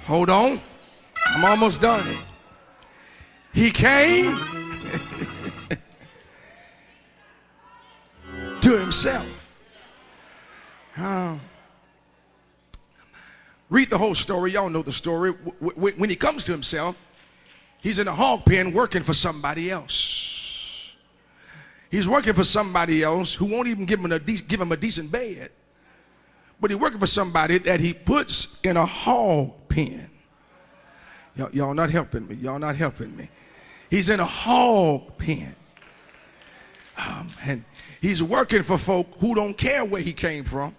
Hold on. I'm almost done. He came to himself. Read the whole story. Y'all know the story. When he comes to himself, he's in a hog pen working for somebody else. He's working for somebody else who won't even give him a decent bed. But he's working for somebody that he puts in a hog pen. Y'all not helping me. Y'all not helping me. He's in a hog pen. And he's working for folk who don't care where he came from.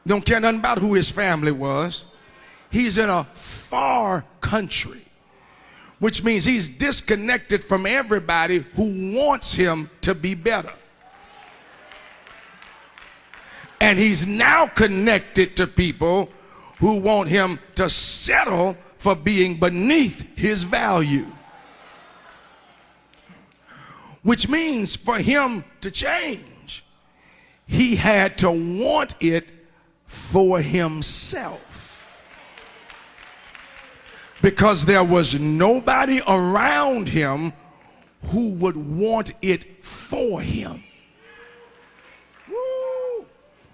Don't care nothing about who his family was. He's in a far country, which means he's disconnected from everybody who wants him to be better. And he's now connected to people who want him to settle for being beneath his value. Which means for him to change, he had to want it for himself. Because there was nobody around him who would want it for him. Woo.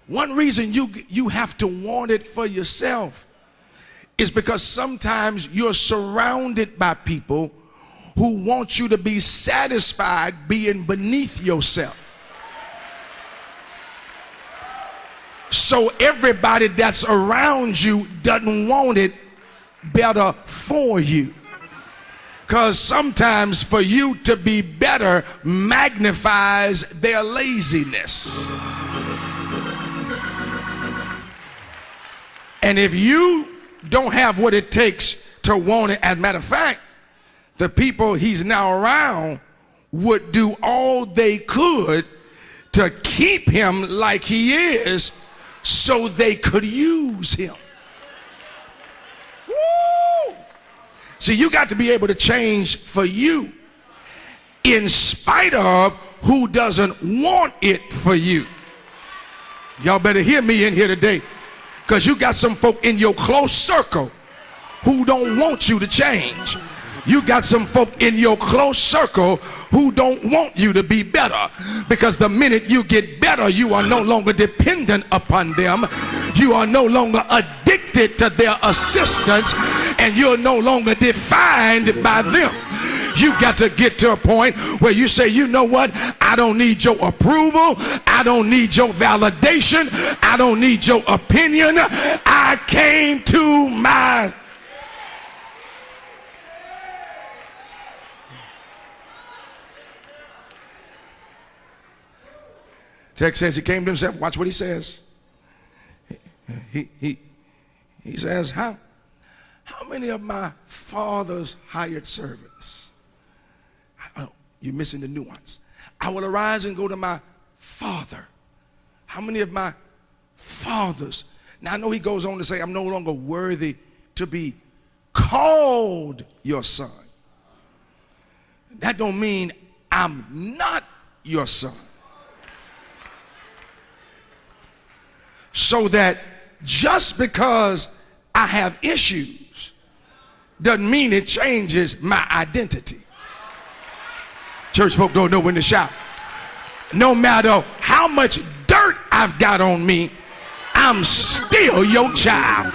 One reason you have to want it for yourself is because sometimes you're surrounded by people who want you to be satisfied being beneath yourself. So everybody that's around you doesn't want it better for you. Because sometimes for you to be better magnifies their laziness. And if you don't have what it takes to want it, as a matter of fact, the people he's now around would do all they could to keep him like he is so they could use him. Woo! See, you got to be able to change for you in spite of who doesn't want it for you. Y'all better hear me in here today, because you got some folk in your close circle who don't want you to change. You got some folk in your close circle who don't want you to be better, because the minute you get better, you are no longer dependent upon them. You are no longer addicted to their assistance, and you're no longer defined by them. You got to get to a point where you say, you know what? I don't need your approval. I don't need your validation. I don't need your opinion. I came to my... Text says he came to himself. Watch what he says. He says, how many of my father's hired servants? Oh, you're missing the nuance. I will arise and go to my father. How many of my fathers? Now I know he goes on to say, I'm no longer worthy to be called your son. That don't mean I'm not your son. So that just because I have issues doesn't mean it changes my identity. Church folk don't know when to shout. No matter how much dirt I've got on me, I'm still your child.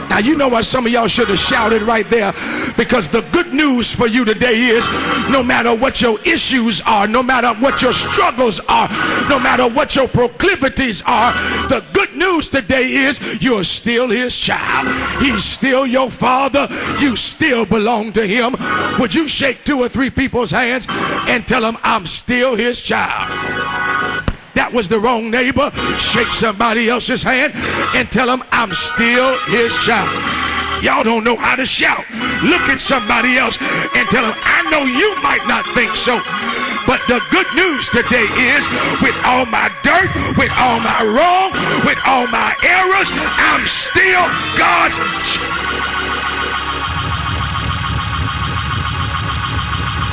Now you know what, some of y'all should have shouted right there, because the good news for you today is no matter what your issues are, no matter what your struggles are, no matter what your proclivities are, the good news today is you're still his child. He's still your father. You still belong to him. Would you shake 2 or 3 people's hands and tell them, I'm still his child? That was the wrong neighbor. Shake somebody else's hand and tell them, I'm still his child. Y'all don't know how to shout. Look at somebody else and tell them, I know you might not think so, but the good news today is, with all my dirt, with all my wrong, with all my errors, I'm still God's child.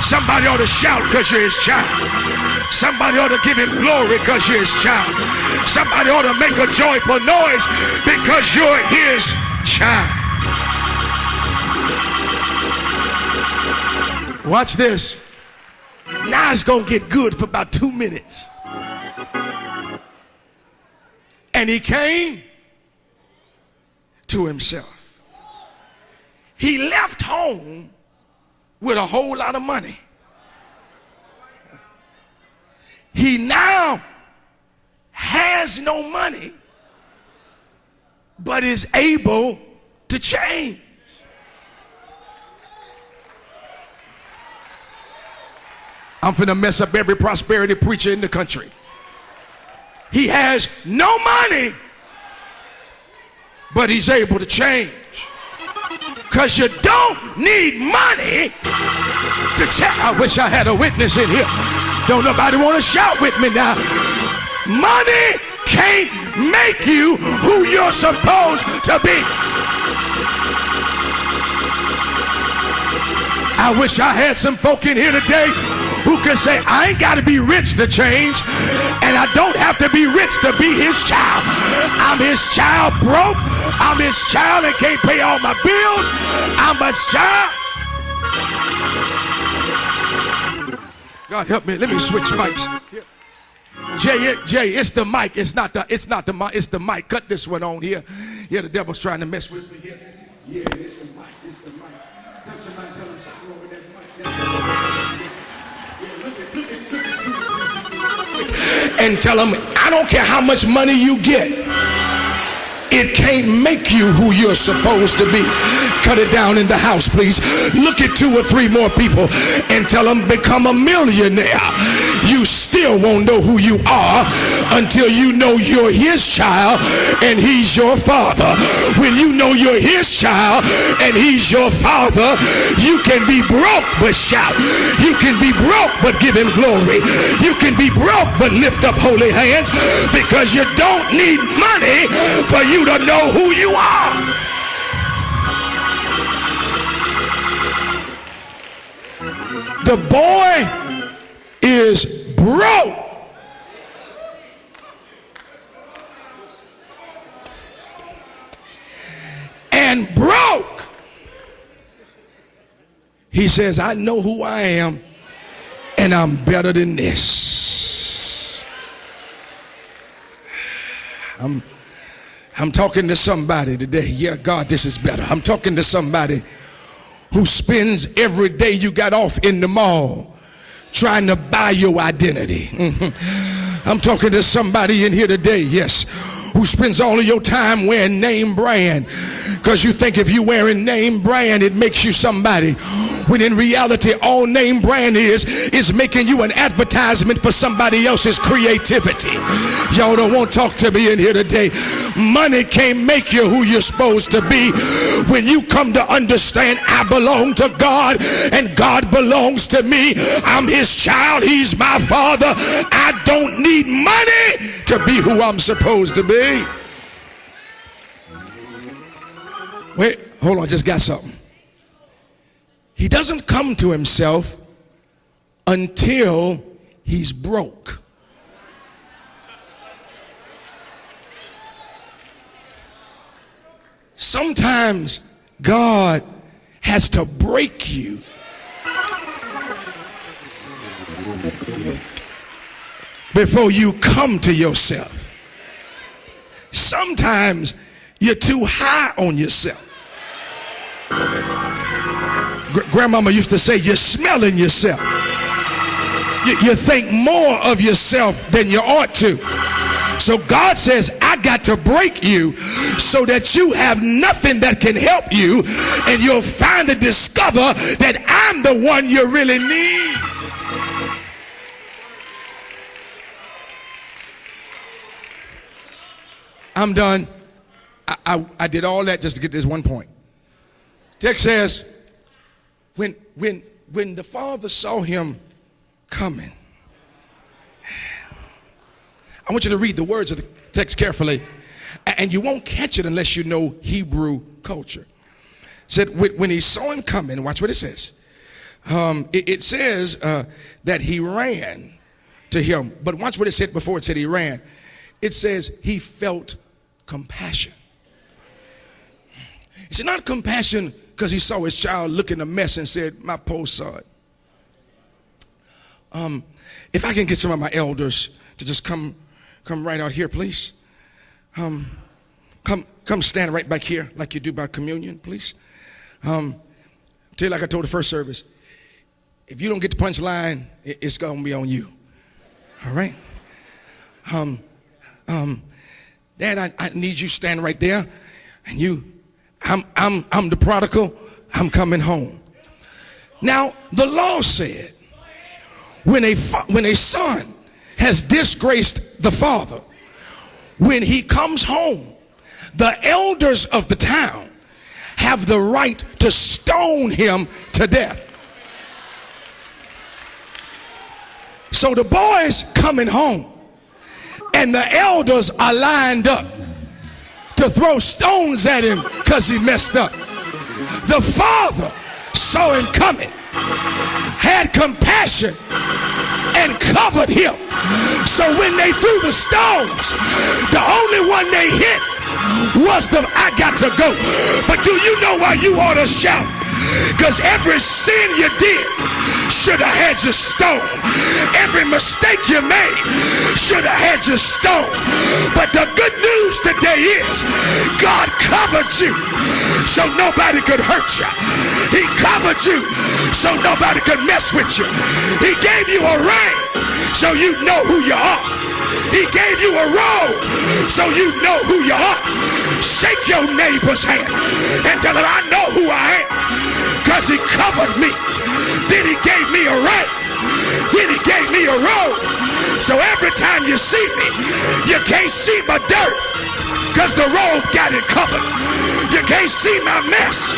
Somebody ought to shout because you're his child. Somebody ought to give him glory because you're his child. Somebody ought to make a joyful noise because you're his child. Watch this. Now it's going to get good for about 2 minutes. And he came to himself. He left home with a whole lot of money. He now has no money, but is able to change. I'm finna mess up every prosperity preacher in the country. He has no money, but he's able to change. Because you don't need money to change. I wish I had a witness in here. Don't nobody want to shout with me now. Money can't make you who you're supposed to be. I wish I had some folk in here today who can say, I ain't got to be rich to change, and I don't have to be rich to be his child. I'm his child broke. I'm his child and can't pay all my bills. I'm his child. God help me. Let me switch mics. Jay, it's the mic. It's not the mic. It's the mic. Cut this one on here. Yeah, the devil's trying to mess with me here. Yeah, it's the mic. It's the mic. Tell somebody, tell them something over that mic. And tell them, I don't care how much money you get, it can't make you who you're supposed to be. Cut it down in the house, please. Look at 2 or 3 more people and tell them, become a millionaire. You still won't know who you are until you know you're his child and he's your father. When you know you're his child and he's your father, you can be broke but shout. You can be broke but give him glory. You can be broke but lift up holy hands, because you don't need money for you to know who you are. The boy is broke. And broke. He says, I know who I am, and I'm better than this. I'm talking to somebody today. Yeah, God, this is better. I'm talking to somebody who spends every day you got off in the mall trying to buy your identity. I'm talking to somebody in here today, yes, who spends all of your time wearing name brand, because you think if you're wearing name brand it makes you somebody, when in reality all name brand is making you an advertisement for somebody else's creativity. Y'all don't want to talk to me in here today. Money can't make you who you're supposed to be. When you come to understand, I belong to God and God belongs to me. I'm his child, he's my father. I don't need money to be who I'm supposed to be. Wait, hold on, just got something. He doesn't come to himself until he's broke. Sometimes God has to break you before you come to yourself. Sometimes you're too high on yourself. Grandmama used to say, you're smelling yourself. You think more of yourself than you ought to. So God says, I got to break you so that you have nothing that can help you, and you'll finally discover that I'm the one you really need. I'm done. I did all that just to get this one point. Text says, when the father saw him coming, I want you to read the words of the text carefully, and you won't catch it unless you know Hebrew culture. It said when he saw him coming, watch what it says. It says that he ran to him, but watch what it said before it said he ran. It says he felt compassion. It's not compassion because he saw his child looking a mess and said, my poor son. If I can get some of my elders to just come right out here, please. Come stand right back here like you do by communion, please. Tell you like I told the first service, if you don't get the punchline, it's gonna be on you. All right? Dad, I need you stand right there, and I'm the prodigal. I'm coming home. Now the law said, when a son has disgraced the father, when he comes home, the elders of the town have the right to stone him to death. So the boy's coming home, and the elders are lined up to throw stones at him because he messed up. The father saw him coming, had compassion, and covered him. So when they threw the stones, the only one they hit was the I got to go. But do you know why you ought to shout? Because every sin you did should have had you stoned. Every mistake you made should have had you stoned. But the good news today is God covered you so nobody could hurt you. He covered you so nobody could mess with you. He gave you a ring so you know who you are. He gave you a robe so you know who you are. Shake your neighbor's hand and tell him, I know who I am, because he covered me. Then he gave me a ring. Then he gave me a robe. So every time you see me, you can't see my dirt, because the robe got it covered. You can't see my mess,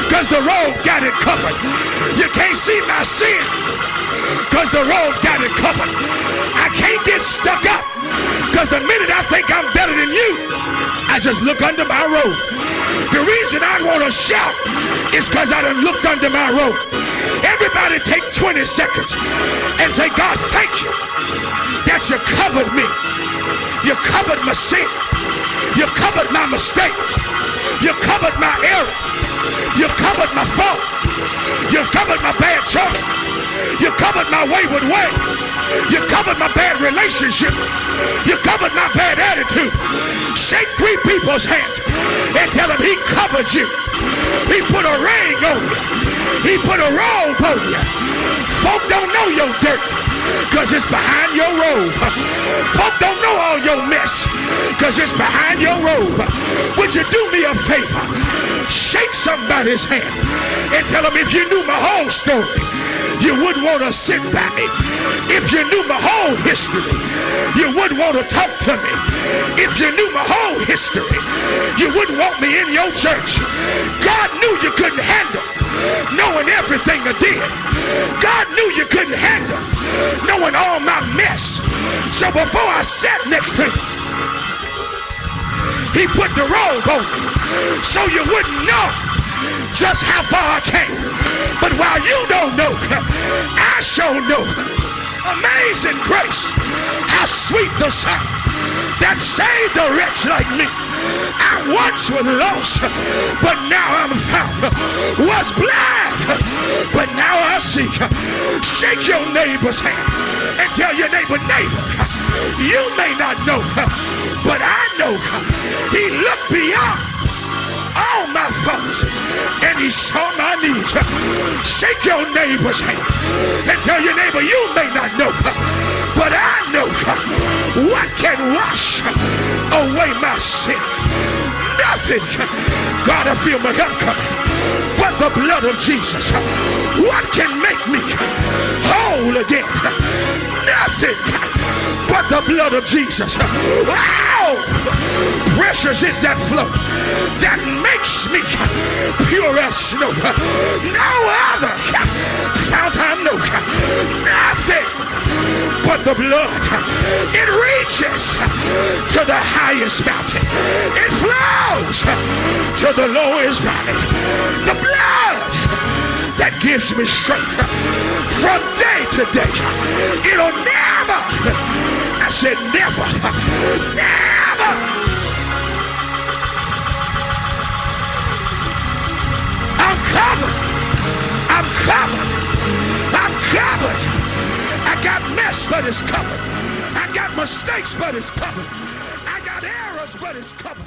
because the robe got it covered. You can't see my sin, because the robe got it covered. I can't get stuck up, because the minute I think I'm better than you, I just look under my robe. The reason I want to shout is because I done looked under my robe. Everybody take 20 seconds and say, God, thank you that you covered me. You covered my sin. You covered my mistake. You covered my error. You covered my fault. You covered my bad choice. You covered my wayward way. You covered my bad relationship. You covered my bad attitude. Shake 3 people's hands and tell them he covered you. He put a ring on you. He put a robe on you. Folk don't know your dirt, because it's behind your robe. Folk don't know all your mess, because it's behind your robe. Would you do me a favor? Shake somebody's hand and tell them, if you knew my whole story, you wouldn't want to sit by me. If you knew my whole history, you wouldn't want to talk to me. If you knew my whole history, you wouldn't want me in your church. God knew you couldn't handle knowing everything I did. God knew you couldn't handle knowing all my mess. So before I sat next to you, he put the robe on me so you wouldn't know just how far I came. But while you don't know, I sure know. Amazing grace, how sweet the sound that saved a wretch like me. I once was lost, but now I'm found. Was blind, but now I see. Shake your neighbor's hand and tell your neighbor, neighbor, you may not know, but I know he looked beyond all my faults and he saw my needs. Shake your neighbor's hand and tell your neighbor, you may not know, but I know what can wash away my sin. Nothing. God, I feel my help coming, but the blood of Jesus. What can make me whole again? Nothing but the blood of Jesus. Wow! Precious is that flow that makes me pure as snow. No other fount I know. Nothing but the blood. It reaches to the highest mountain. It flows to the lowest valley. The blood that gives me strength from day to day. It'll never, I said never, never. I'm covered. I'm covered. I'm covered. I got but it's covered. I got mistakes, but it's covered. I got errors, but it's covered.